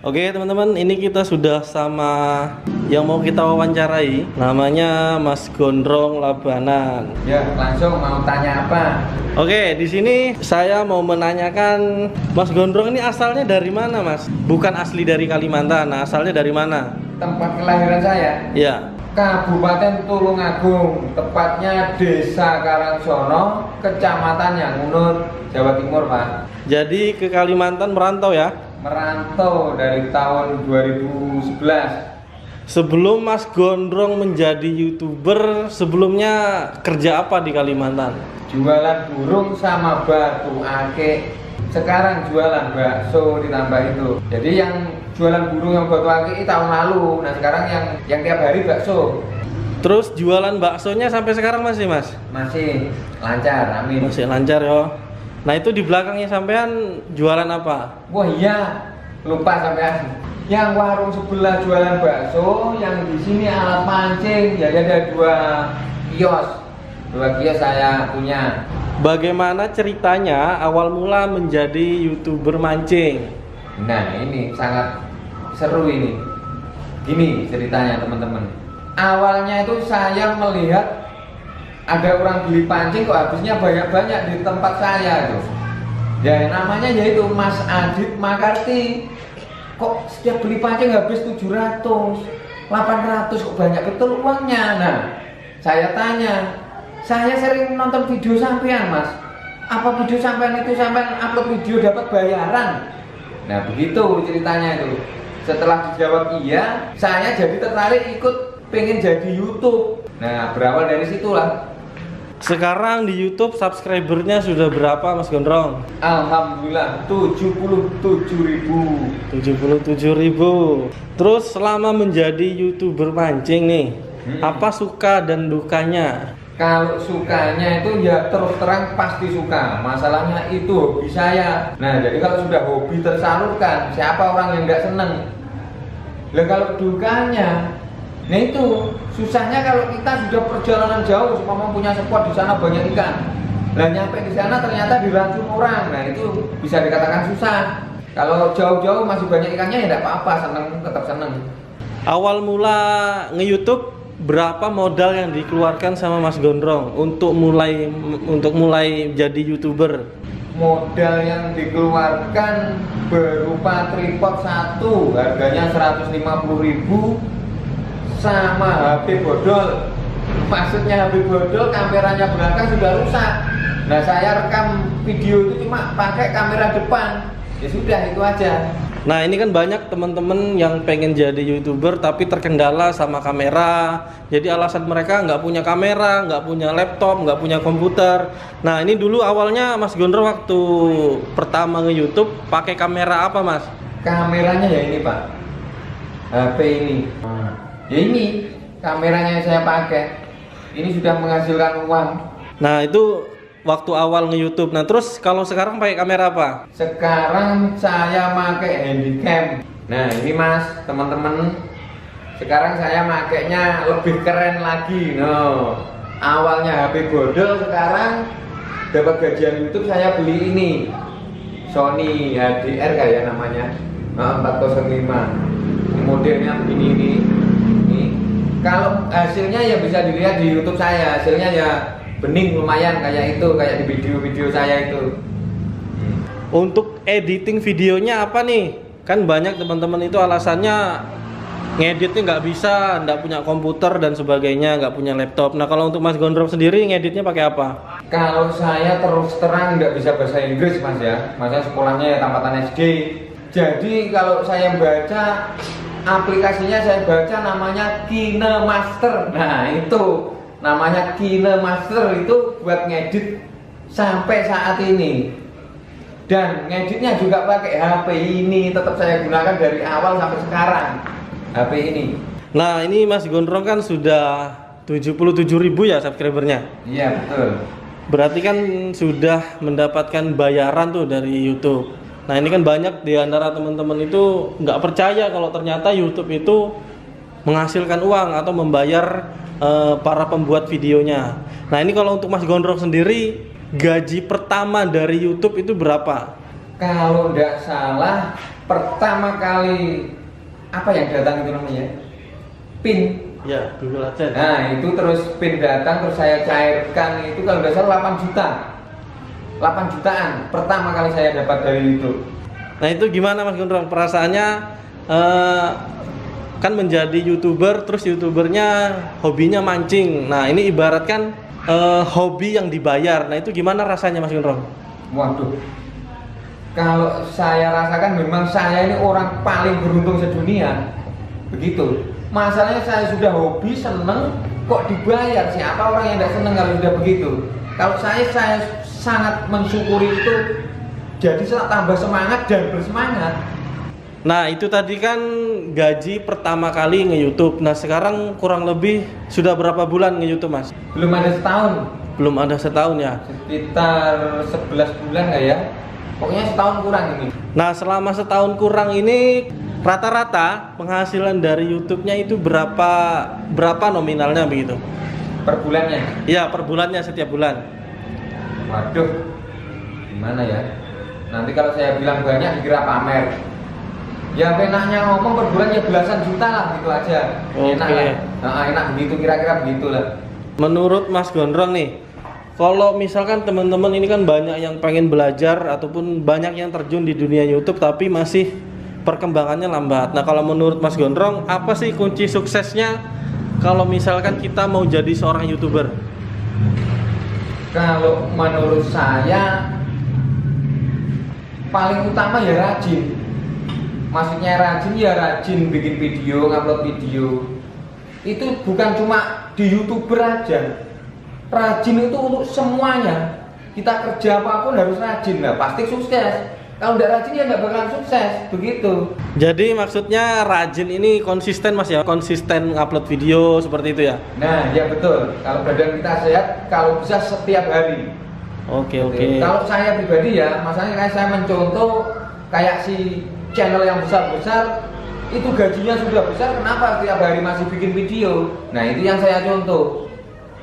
Oke teman-teman, ini kita sudah sama yang mau kita wawancarai. Namanya Mas Gondrong Labanan. Ya, langsung mau tanya apa? Oke, di sini saya mau menanyakan, Mas Gondrong ini asalnya dari mana, Mas? Bukan asli dari Kalimantan, nah asalnya dari mana? Tempat kelahiran saya? Ya. Kabupaten Tulungagung, tepatnya Desa Karangsono, Kecamatan Yangunut, Jawa Timur, Pak. Jadi ke Kalimantan merantau ya? Merantau dari tahun 2011. Sebelum Mas Gondrong menjadi YouTuber, sebelumnya kerja apa di Kalimantan? Jualan burung sama batu ake. Sekarang jualan bakso ditambah itu. Jadi yang jualan burung yang batu ake tahun lalu. Nah sekarang yang tiap hari bakso. Terus jualan baksonya sampai sekarang masih, Mas? Masih lancar, amin. Masih lancar ya. Nah itu di belakangnya sampean jualan apa? Wah iya, lupa sampean. Yang warung sebelah jualan bakso, yang di sini alat mancing. Jadi ada dua kios saya punya. Bagaimana ceritanya awal mula menjadi YouTuber mancing? Nah ini sangat seru ini. Gini ceritanya teman-teman. Awalnya itu saya melihat ada orang beli pancing kok habisnya banyak-banyak di tempat saya tuh. Ya namanya yaitu Mas Adit Makarti. Kok setiap beli pancing habis 700, 800 kok banyak betul uangnya. Nah, saya tanya, saya sering nonton video sampean, Mas. Apa video sampean itu sampean upload video dapat bayaran? Nah, begitu ceritanya itu. Setelah dijawab iya, saya jadi tertarik ikut pengen jadi YouTube. Nah, berawal dari situlah. Sekarang di YouTube subscribernya sudah berapa, Mas Gondrong? Alhamdulillah 77.000. 77.000. Terus selama menjadi YouTuber mancing nih, apa suka dan dukanya? Kalau sukanya itu ya terus terang pasti suka. Masalahnya itu hobi saya. Nah jadi kalau sudah hobi tersalurkan, siapa orang yang nggak seneng? Lah kalau dukanya, nah itu susahnya kalau kita sudah perjalanan jauh, supaya punya spot di sana banyak ikan. Lah nyampe di sana ternyata diracun orang. Nah itu bisa dikatakan susah. Kalau jauh-jauh masih banyak ikannya ya tidak apa-apa, seneng tetap seneng. Awal mula nge-YouTube berapa modal yang dikeluarkan sama Mas Gondrong untuk mulai jadi YouTuber? Modal yang dikeluarkan berupa tripod satu, harganya 150.000. Sama HP bodol. Maksudnya HP bodol, kameranya belakang sudah rusak. Nah saya rekam video itu cuma pakai kamera depan. Ya sudah itu aja. Nah ini kan banyak teman-teman yang pengen jadi YouTuber tapi terkendala sama kamera. Jadi alasan mereka nggak punya kamera, nggak punya laptop, nggak punya komputer. Nah ini dulu awalnya Mas Gondrong waktu pertama nge-YouTube pakai kamera apa, Mas? Kameranya ya ini Pak, HP ini. Ya ini kameranya yang saya pakai. Ini sudah menghasilkan uang. Nah itu waktu awal nge-YouTube. Nah terus kalau sekarang pakai kamera apa? Sekarang saya pakai handycam. Nah ini Mas, teman-teman. Sekarang saya makainya lebih keren lagi. No, awalnya HP bodol, sekarang dapat gajian YouTube saya beli ini. Sony HDR kayak namanya. 405. Modelnya begini ini. Kalau hasilnya ya bisa dilihat di YouTube saya, hasilnya ya bening lumayan kayak itu, kayak di video-video saya itu. Untuk editing videonya apa nih? Kan banyak teman-teman itu alasannya ngeditnya nggak bisa, nggak punya komputer dan sebagainya, nggak punya laptop. Nah kalau untuk Mas Gondrong sendiri ngeditnya pakai apa? Kalau saya terus terang nggak bisa bahasa Inggris Mas ya, masa sekolahnya ya tampatan SD. Jadi kalau saya baca aplikasinya, saya baca namanya KineMaster. Nah itu namanya KineMaster itu buat ngedit sampai saat ini. Dan ngeditnya juga pakai HP ini, tetap saya gunakan dari awal sampai sekarang HP ini. Nah ini Mas Gondrong kan sudah 77.000 ya subscribernya. Iya betul. Berarti kan sudah mendapatkan bayaran tuh dari YouTube. Nah ini kan banyak di antara teman-teman itu nggak percaya kalau ternyata YouTube itu menghasilkan uang atau membayar para pembuat videonya. Nah ini kalau untuk Mas Gondrong sendiri, gaji pertama dari YouTube itu berapa? Kalau nggak salah pertama kali apa yang datang itu namanya? PIN. Ya, Google AdSense. Nah itu terus PIN datang, terus saya cairkan, itu kalau nggak salah 8 juta, 8 jutaan pertama kali saya dapat dari YouTube. Nah itu gimana Mas Gondrong perasaannya, kan menjadi YouTuber, terus YouTubernya hobinya mancing. Nah ini ibaratkan hobi yang dibayar. Nah itu gimana rasanya Mas Gondrong? Waduh, kalau saya rasakan memang saya ini orang paling beruntung sedunia. Begitu. Masalahnya saya sudah hobi, seneng, kok dibayar. Siapa orang yang tidak seneng kalau sudah begitu? Kalau saya sangat mensyukuri itu. Jadi saya tambah semangat dan bersemangat. Nah itu tadi kan gaji pertama kali nge-YouTube. Nah sekarang kurang lebih sudah berapa bulan nge-YouTube Mas? Belum ada setahun. Belum ada setahun ya? Sekitar 11 bulan nggak ya? Pokoknya setahun kurang ini. Nah selama setahun kurang ini rata-rata penghasilan dari YouTube-nya itu berapa nominalnya begitu? Per bulannya? Iya per bulannya, setiap bulan. Waduh, gimana ya? Nanti kalau saya bilang banyak dikira pamer. Ya enaknya ngomong per bulan ya belasan juta lah gitu aja. Oke. Enak lah. Nah, enak begitu, kira-kira begitulah. Menurut Mas Gondrong nih, kalau misalkan teman-teman ini kan banyak yang pengen belajar ataupun banyak yang terjun di dunia YouTube tapi masih perkembangannya lambat. Nah kalau menurut Mas Gondrong, apa sih kunci suksesnya kalau misalkan kita mau jadi seorang YouTuber? Kalau menurut saya paling utama ya rajin. Maksudnya rajin ya rajin bikin video, ngupload video. Itu bukan cuma di YouTuber aja. Rajin itu untuk semuanya. Kita kerja apapun harus rajin lah, pasti sukses. Kalau nggak rajin ya nggak bakalan sukses, begitu. Jadi maksudnya rajin ini konsisten Mas ya, konsisten upload video seperti itu ya? Nah ya betul, kalau badan kita sehat, kalau bisa setiap hari. Oke. Kalau saya pribadi ya, masalahnya kayak saya mencontoh kayak si channel yang besar-besar, itu gajinya sudah besar, kenapa setiap hari masih bikin video? Nah itu yang saya contoh,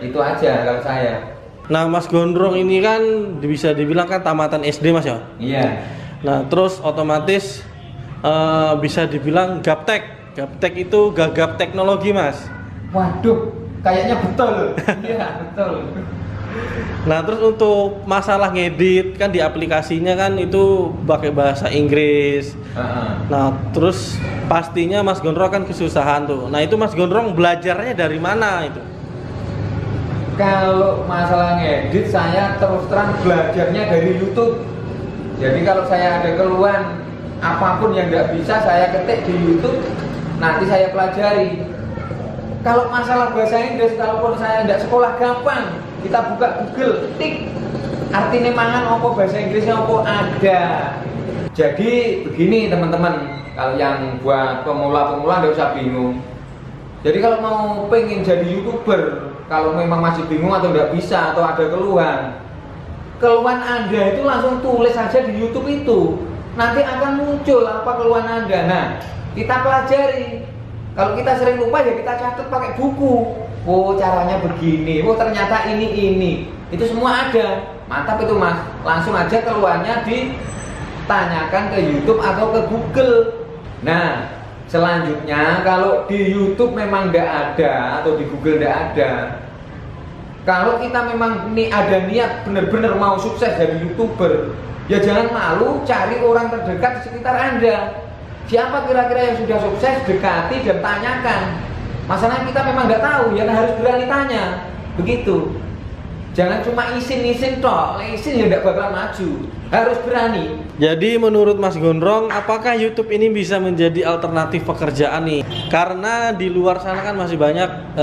itu aja kalau saya. Nah Mas Gondrong ini kan bisa dibilang kan tamatan SD Mas ya? Iya. Nah terus otomatis bisa dibilang gaptek. Gaptek itu gagap teknologi Mas. Waduh, kayaknya betul. Iya betul. Nah terus untuk masalah ngedit kan di aplikasinya kan itu pakai bahasa Inggris. Nah terus pastinya Mas Gondrong kan kesusahan tuh. Nah itu Mas Gondrong belajarnya dari mana itu? Kalau masalah ngedit saya terus terang belajarnya dari YouTube. Jadi kalau saya ada keluhan apapun yang nggak bisa saya ketik di YouTube, nanti saya pelajari. Kalau masalah bahasa Inggris, kalaupun saya nggak sekolah gampang, kita buka Google, tik artinya mangan apa bahasa Inggrisnya apa ada. Jadi begini teman-teman, kalau yang buat pemula-pemula nggak usah bingung. Jadi kalau mau pengen jadi YouTuber, kalau memang masih bingung atau nggak bisa atau ada keluhan Anda itu langsung tulis saja di YouTube itu. Nanti akan muncul apa keluhan Anda. Nah, kita pelajari. Kalau kita sering lupa ya kita catat pakai buku. Oh, caranya begini. Oh, ternyata ini. Itu semua ada. Mantap itu Mas. Langsung aja keluhannya ditanyakan ke YouTube atau ke Google. Nah, selanjutnya kalau di YouTube memang nggak ada atau di Google nggak ada, kalau kita memang ada niat benar-benar mau sukses jadi YouTuber, ya jangan malu cari orang terdekat di sekitar Anda. Siapa kira-kira yang sudah sukses, dekati dan tanyakan. Masalahnya kita memang nggak tahu, ya harus berani tanya. Begitu. Jangan cuma isin-isin toh, isin ya nggak bakal maju. Harus berani. Jadi menurut Mas Gondrong, apakah YouTube ini bisa menjadi alternatif pekerjaan nih? Karena di luar sana kan masih banyak,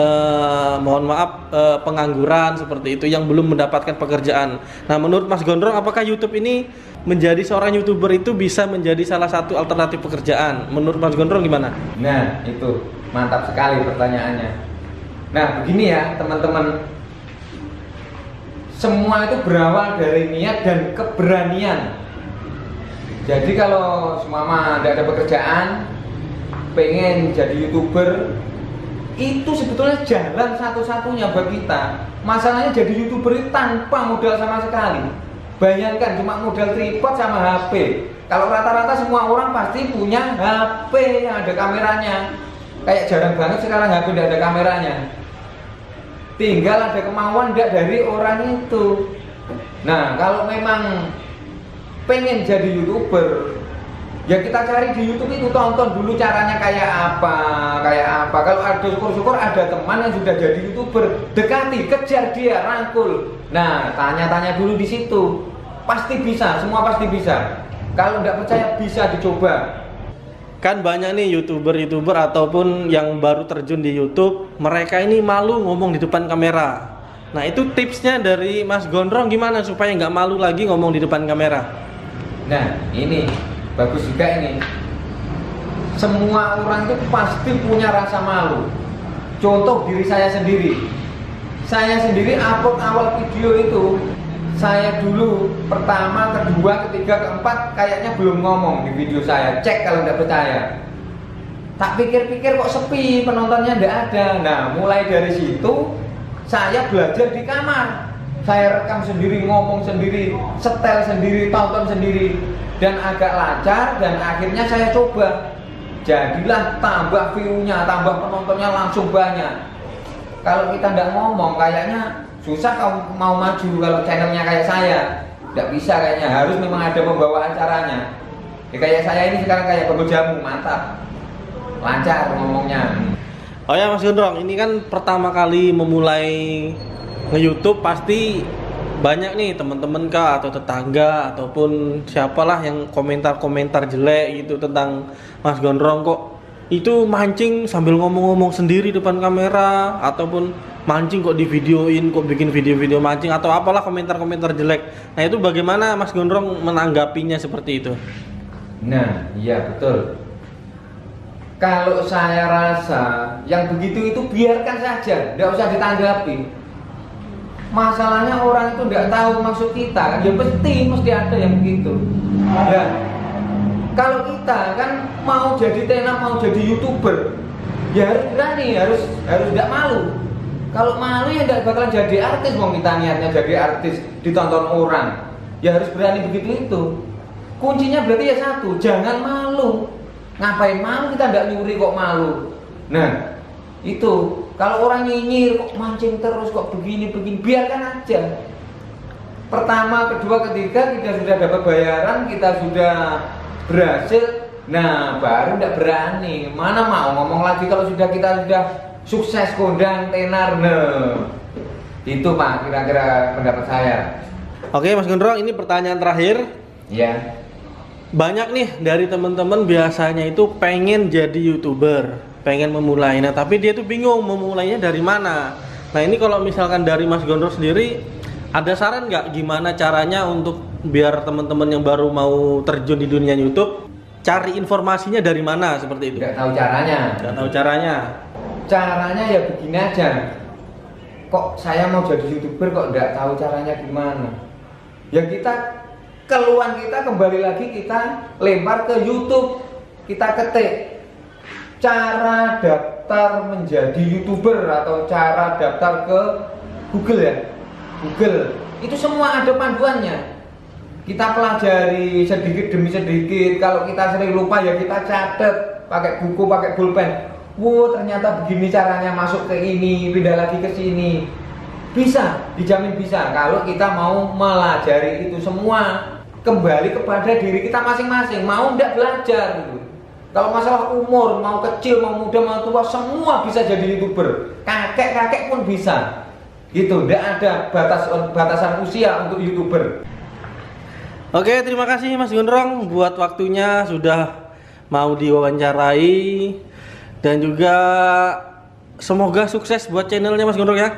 mohon maaf, pengangguran seperti itu yang belum mendapatkan pekerjaan. Nah menurut Mas Gondrong, apakah YouTube ini menjadi seorang YouTuber itu bisa menjadi salah satu alternatif pekerjaan? Menurut Mas Gondrong gimana? Nah itu mantap sekali pertanyaannya. Nah begini ya teman-teman, semua itu berawal dari niat dan keberanian. Jadi kalau semama tidak ada pekerjaan, pengen jadi YouTuber, itu sebetulnya jalan satu-satunya buat kita. Masalahnya jadi YouTuber itu tanpa modal sama sekali. Bayangkan cuma modal tripod sama HP. Kalau rata-rata semua orang pasti punya HP yang ada kameranya. Kayak jarang banget sekarang HP tidak ada kameranya. Tinggal ada kemauan enggak dari orang itu. Nah, kalau memang pengen jadi YouTuber, ya kita cari di YouTube itu, tonton dulu caranya kayak apa. Kalau ada syukur-syukur ada teman yang sudah jadi YouTuber, dekati, kejar dia, rangkul. Nah, tanya-tanya dulu di situ. Pasti bisa, semua pasti bisa. Kalau nggak percaya bisa dicoba. Kan banyak nih YouTuber ataupun yang baru terjun di YouTube, mereka ini malu ngomong di depan kamera. Nah, itu tipsnya dari Mas Gondrong gimana supaya nggak malu lagi ngomong di depan kamera? Nah, ini bagus juga ini. Semua orang itu pasti punya rasa malu. Contoh diri saya sendiri. Saya sendiri upload awal video itu, saya dulu pertama, kedua, ketiga, keempat kayaknya belum ngomong di video saya. Cek kalau nggak percaya. Tak pikir-pikir kok sepi, penontonnya nggak ada. Nah, mulai dari situ saya belajar di kamar. Saya rekam sendiri, ngomong sendiri, setel sendiri, tonton sendiri, dan agak lancar. Dan akhirnya saya coba. Jadilah tambah view-nya, tambah penontonnya langsung banyak. Kalau kita nggak ngomong, kayaknya susah kalau mau maju kalau channelnya kayak saya. Nggak bisa kayaknya, harus memang ada pembawa acaranya. Ya, kayak saya ini sekarang kayak Bago Jamu, mantap, lancar ngomongnya. Oh ya Mas Gondrong, ini kan pertama kali memulai nge-YouTube, pasti banyak nih teman-teman kah atau tetangga ataupun siapalah yang komentar-komentar jelek gitu tentang Mas Gondrong, kok itu mancing sambil ngomong-ngomong sendiri depan kamera, ataupun mancing kok di videoin, kok bikin video-video mancing, atau apalah komentar-komentar jelek. Nah, itu bagaimana Mas Gondrong menanggapinya seperti itu? Nah, iya betul. Kalau saya rasa yang begitu itu biarkan saja, tidak usah ditanggapi. Masalahnya orang itu tidak tahu maksud kita kan, ya mesti ada yang begitu. Ya, kalau kita kan mau jadi tenar, mau jadi YouTuber, ya harus berani, harus tidak malu. Kalau malu ya tidak bakalan jadi artis. Mau kita niatnya jadi artis, ditonton orang, ya harus berani begitu itu. Kuncinya berarti ya satu, jangan malu. Ngapain malu, kita tidak nyuri kok malu. Nah, itu kalau orang nyinyir kok mancing terus, kok begini, biarkan aja. Pertama, kedua, ketiga kita sudah dapat bayaran, kita sudah berhasil. Nah, baru tidak berani. Mana mau ngomong lagi kalau kita sudah sukses, kondang, tenar. Nah, itu Pak kira-kira pendapat saya. Oke Mas Gondrong, ini pertanyaan terakhir. Ya. Banyak nih dari teman-teman biasanya itu pengen jadi YouTuber, pengen memulai. Nah, tapi dia tuh bingung memulainya dari mana. Nah, ini kalau misalkan dari Mas Gondrong sendiri, ada saran nggak gimana caranya untuk biar teman-teman yang baru mau terjun di dunia YouTube cari informasinya dari mana seperti itu? Nggak tahu caranya. Nggak tahu caranya. Caranya ya begini aja. Kok saya mau jadi YouTuber kok nggak tahu caranya gimana? Ya kita keluhan kita kembali lagi kita lempar ke YouTube. Kita ketik cara daftar menjadi YouTuber atau cara daftar ke Google ya. Google. Itu semua ada panduannya. Kita pelajari sedikit demi sedikit. Kalau kita sering lupa ya kita catat pakai buku, pakai pulpen. Wow, ternyata begini caranya masuk ke ini, pindah lagi ke sini. Bisa, dijamin bisa kalau kita mau melajari itu semua. Kembali kepada diri kita masing-masing, mau ndak belajar gitu. Kalau masalah umur, mau kecil, mau muda, mau tua, semua bisa jadi YouTuber. Kakek-kakek pun bisa. Gitu, ndak ada batasan usia untuk YouTuber. Oke, terima kasih Mas Gondrong buat waktunya sudah mau diwawancarai, dan juga semoga sukses buat channelnya Mas Gondrong ya.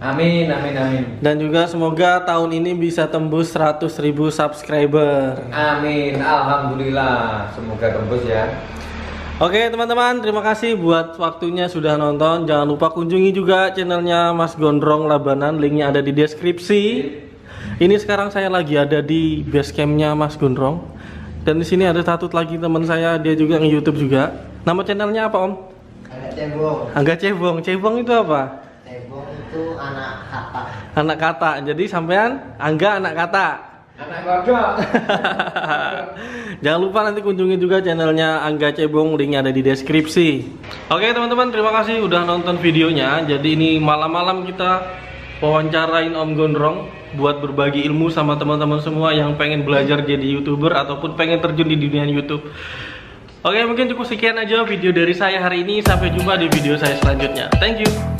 Amin, amin, amin. Dan juga semoga tahun ini bisa tembus 100.000 subscriber. Amin, alhamdulillah. Semoga tembus ya. Oke teman-teman, terima kasih buat waktunya sudah nonton. Jangan lupa kunjungi juga channelnya Mas Gondrong Labanan, linknya ada di deskripsi. Ini sekarang saya lagi ada di basecampnya Mas Gondrong. Dan di sini ada satu lagi teman saya, dia juga nge-YouTube juga. Nama channelnya apa Om? Angga Cebong. Angga Cebong. Cebong itu apa? Cebong itu anak kata. Anak kata. Jadi sampean Angga anak kata. Anak kodok. Jangan lupa nanti kunjungi juga channelnya Angga Cebong, linknya ada di deskripsi. Oke teman-teman, terima kasih udah nonton videonya. Jadi ini malam-malam kita wawancarain Om Gondrong buat berbagi ilmu sama teman-teman semua yang pengen belajar jadi YouTuber ataupun pengen terjun di dunia YouTube. Oke, mungkin cukup sekian aja video dari saya hari ini. Sampai jumpa di video saya selanjutnya. Thank you.